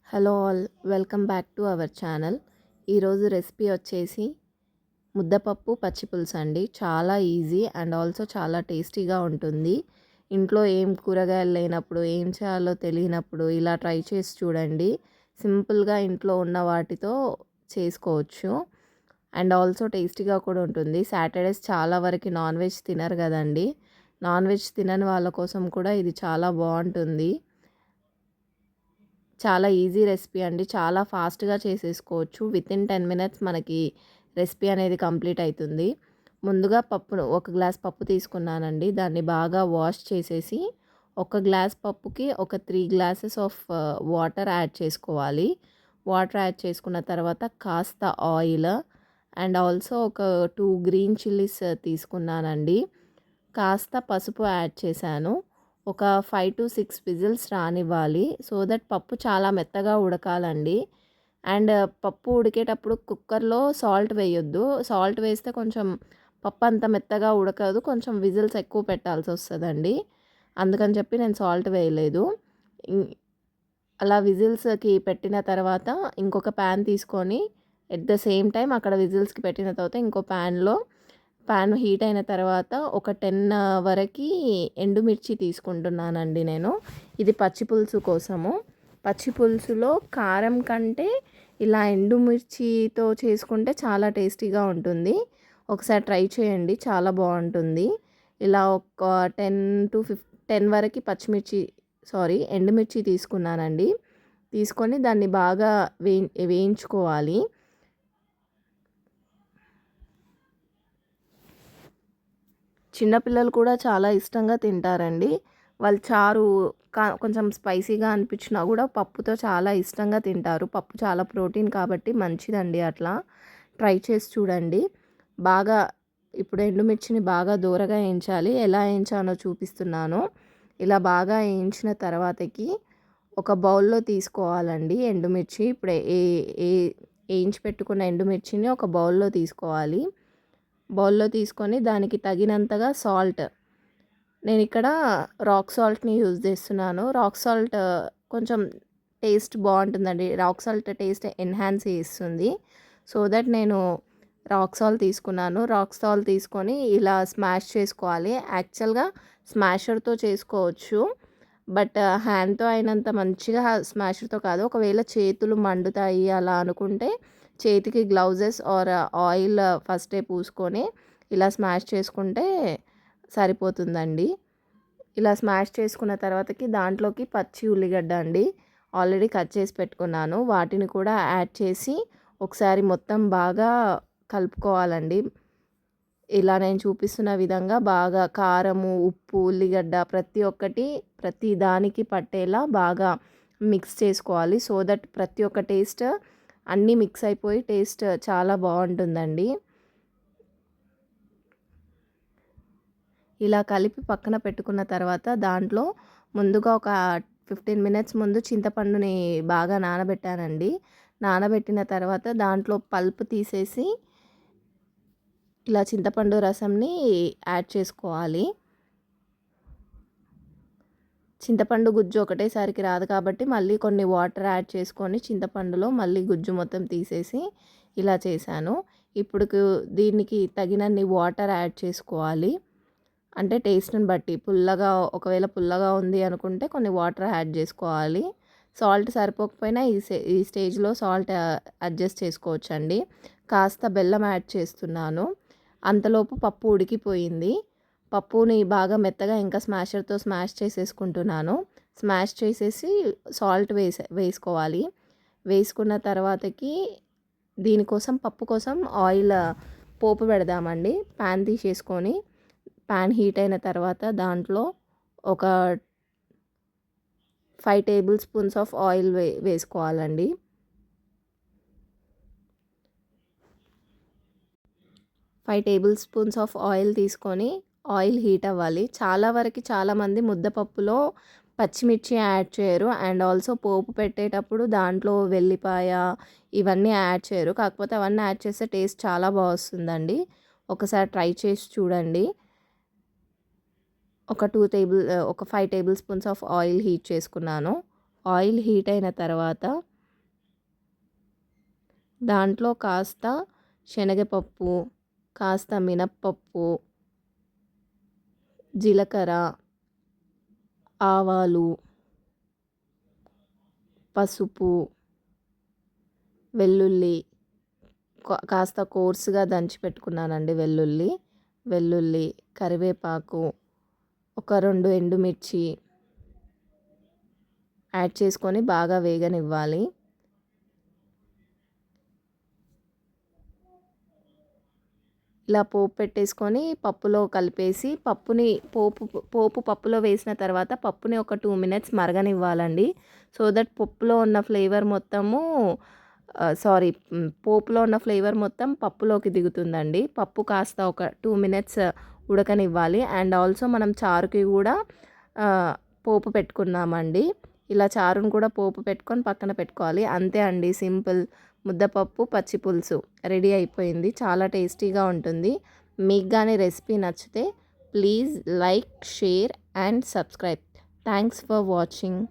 Hello all, welcome back to our channel. ఈరోజు recipe వచ్చేసి ముద్దపప్పు పచ్చి పులుసు అండి. చాలా ఈజీ అండ్ ఆల్సో చాలా టేస్టీగా ఉంటుంది. ఇంట్లో ఏం కూరగాయలు లేనప్పుడు, ఏం చేయాలో తెలియనప్పుడు ఇలా ట్రై చేసి చూడండి. సింపుల్గా ఇంట్లో ఉన్న వాటితో చేసుకోవచ్చు అండ్ ఆల్సో టేస్టీగా కూడా ఉంటుంది. సాటర్డేస్ చాలా వరకు నాన్ వెజ్ తినరు కదండి. నాన్ వెజ్ తినని వాళ్ళ కోసం కూడా ఇది చాలా బాగుంటుంది. చాలా ఈజీ రెసిపీ అండి. చాలా ఫాస్ట్‌గా చేసేసుకోవచ్చు. వితిన్ 10 మినిట్స్ మనకి రెసిపీ అనేది కంప్లీట్ అయితుంది. ముందుగా పప్పును ఒక గ్లాస్ పప్పు తీసుకున్నానండి. దాన్ని బాగా వాష్ చేసేసి ఒక గ్లాస్ పప్పుకి ఒక 3 గ్లాసెస్ ఆఫ్ వాటర్ యాడ్ చేసుకోవాలి. వాటర్ యాడ్ చేసుకున్న తర్వాత కాస్త ఆయిల్ అండ్ ఆల్సో ఒక 2 గ్రీన్ చిల్లీస్ తీసుకున్నానండి. కాస్త పసుపు యాడ్ చేశాను. ఒక 5-6 విజిల్స్ రానివ్వాలి. సో దట్ పప్పు చాలా మెత్తగా ఉడకాలండి. అండ్ పప్పు ఉడికేటప్పుడు కుక్కర్లో సాల్ట్ వేయొద్దు. సాల్ట్ వేస్తే కొంచెం పప్పు అంత మెత్తగా ఉడకదు. కొంచెం విజిల్స్ ఎక్కువ పెట్టాల్సి వస్తుందండి. అందుకని చెప్పి నేను సాల్ట్ వేయలేదు. అలా విజిల్స్కి పెట్టిన తర్వాత ఇంకొక ప్యాన్ తీసుకొని ఎట్ ద సేమ్ టైం అక్కడ విజిల్స్కి పెట్టిన తర్వాత ఇంకో ప్యాన్ హీట్ అయిన తర్వాత ఒక 10 వరకు ఎండుమిర్చి తీసుకుంటున్నానండి నేను. ఇది పచ్చి పులుసు కోసము. పచ్చి పులుసులో కారం కంటే ఇలా ఎండుమిర్చితో చేసుకుంటే చాలా టేస్టీగా ఉంటుంది. ఒకసారి ట్రై చేయండి, చాలా బాగుంటుంది. ఇలా ఒక 10 వరకు ఎండుమిర్చి తీసుకున్నానండి. తీసుకొని దాన్ని బాగా వేయించుకోవాలి. చిన్నపిల్లలు కూడా చాలా ఇష్టంగా తింటారండి. వాళ్ళు చారు కొంచెం స్పైసీగా అనిపించినా కూడా పప్పుతో చాలా ఇష్టంగా తింటారు. పప్పు చాలా ప్రోటీన్ కాబట్టి మంచిదండి. అట్లా ట్రై చేసి చూడండి. బాగా ఇప్పుడు ఎండుమిర్చిని బాగా దూరగా వేయించాలి. ఎలా వేయించానో చూపిస్తున్నాను. ఇలా బాగా వేయించిన తర్వాతకి ఒక బౌల్లో తీసుకోవాలండి ఎండుమిర్చి. ఇప్పుడు వేయించి పెట్టుకున్న ఎండుమిర్చిని ఒక బౌల్లో తీసుకోవాలి. బౌల్లో తీసుకొని దానికి తగినంతగా సాల్ట్, నేను ఇక్కడ రాక్ సాల్ట్ని యూజ్ చేస్తున్నాను. రాక్ సాల్ట్ కొంచెం టేస్ట్ బాగుంటుందండి. రాక్ సాల్ట్ టేస్ట్ ఎన్హాన్స్ చేస్తుంది. సో దట్ నేను రాక్ సాల్ట్ తీసుకున్నాను. రాక్ సాల్ట్ తీసుకొని ఇలా స్మాష్ చేసుకోవాలి. యాక్చువల్గా స్మాషర్తో చేసుకోవచ్చు, బట్ హ్యాండ్తో అయినంత మంచిగా స్మాషర్తో కాదు. ఒకవేళ చేతులు మండుతాయి అలా అనుకుంటే చేతికి గ్లౌజెస్ ఆర్ ఆయిల్ ఫస్టే పూసుకొని ఇలా స్మాష్ చేసుకుంటే సరిపోతుందండి. ఇలా స్మాష్ చేసుకున్న తర్వాతకి దాంట్లోకి పచ్చి ఉల్లిగడ్డ అండి ఆల్రెడీ కట్ చేసి పెట్టుకున్నాను. వాటిని కూడా యాడ్ చేసి ఒకసారి మొత్తం బాగా కలుపుకోవాలండి. ఇలా నేను చూపిస్తున్న విధంగా బాగా కారము, ఉప్పు, ఉల్లిగడ్డ ప్రతి దానికి పట్టేలా బాగా మిక్స్ చేసుకోవాలి. సో దట్ ప్రతి ఒక్క టేస్ట్ అన్నీ మిక్స్ అయిపోయి టేస్ట్ చాలా బాగుంటుందండి. ఇలా కలిపి పక్కన పెట్టుకున్న తర్వాత దాంట్లో ముందుగా ఒక 15 మినిట్స్ ముందు చింతపండుని బాగా నానబెట్టానండి. నానబెట్టిన తర్వాత దాంట్లో పల్ప్ తీసేసి ఇలా చింతపండు రసంని యాడ్ చేసుకోవాలి. చింతపండు గుజ్జు ఒకటేసారికి రాదు కాబట్టి మళ్ళీ కొన్ని వాటర్ యాడ్ చేసుకొని చింతపండులో మళ్ళీ గుజ్జు మొత్తం తీసేసి ఇలా చేశాను. ఇప్పుడు దీనికి తగినన్ని వాటర్ యాడ్ చేసుకోవాలి. అంటే టేస్ట్ని బట్టి ఒకవేళ పుల్లగా ఉంది అనుకుంటే కొన్ని వాటర్ యాడ్ చేసుకోవాలి. సాల్ట్ సరిపోకపోయినా ఈ స్టేజ్లో సాల్ట్ అడ్జస్ట్ చేసుకోవచ్చండి. కాస్త బెల్లం యాడ్ చేస్తున్నాను. అంతలోపు పప్పు ఉడికిపోయింది. పప్పుని బాగా మెత్తగా ఇంకా స్మాషర్తో స్మాష్ చేసేసుకుంటున్నాను. స్మాష్ చేసేసి సాల్ట్ వేసుకోవాలి. వేసుకున్న తర్వాతకి దీనికోసం పప్పు కోసం ఆయిల్ పోపు పెడదామండి. ప్యాన్ తీసేసుకొని ప్యాన్ హీట్ అయిన తర్వాత దాంట్లో ఒక 5 టేబుల్ స్పూన్స్ ఆఫ్ ఆయిల్ వేసుకోవాలండి. 5 టేబుల్ స్పూన్స్ ఆఫ్ ఆయిల్ తీసుకొని ఆయిల్ హీట్ అవ్వాలి. చాలామంది ముద్దపప్పులో పచ్చిమిర్చి యాడ్ చేయరు అండ్ ఆల్సో పోపు పెట్టేటప్పుడు దాంట్లో వెల్లిపాయ ఇవన్నీ యాడ్ చేయరు. కాకపోతే అవన్నీ యాడ్ చేస్తే టేస్ట్ చాలా బాగా వస్తుందండి. ఒకసారి ట్రై చేసి చూడండి. ఒక 5 table spoons of oil heat చేసుకున్నాను. ఆయిల్ హీట్ అయిన తర్వాత దాంట్లో కాస్త శనగపప్పు, కాస్త మినప్పప్పు, జీలకర్ర, ఆవాలు, పసుపు, వెల్లుల్లి కాస్త కోర్సుగా దంచి పెట్టుకున్నానండి. వెల్లుల్లి, కరివేపాకు, ఒక 2 ఎండుమిర్చి యాడ్ చేసుకొని బాగా వేగనివ్వాలి. ఇలా పోపు పెట్టేసుకొని పప్పులో కలిపేసి పోపు పప్పులో వేసిన తర్వాత పప్పుని ఒక 2 మినిట్స్ మరగనివ్వాలండి. సో దట్ పప్పులో ఉన్న ఫ్లేవర్ మొత్తము పోపులో ఉన్న ఫ్లేవర్ మొత్తం పప్పులోకి దిగుతుందండి. పప్పు కాస్త ఒక 2 మినిట్స్ ఉడకనివ్వాలి. అండ్ ఆల్సో మనం చారుకి కూడా పోపు పెట్టుకున్నామండి. ఇలా చారును కూడా పోపు పెట్టుకొని పక్కన పెట్టుకోవాలి. అంతే అండి, సింపుల్ ముద్దపప్పు పచ్చి పులుసు రెడీ అయిపోయింది. చాలా టేస్టీగా ఉంటుంది. మీకు కానీ రెసిపీ నచ్చితే please like, share and subscribe. Thanks for watching.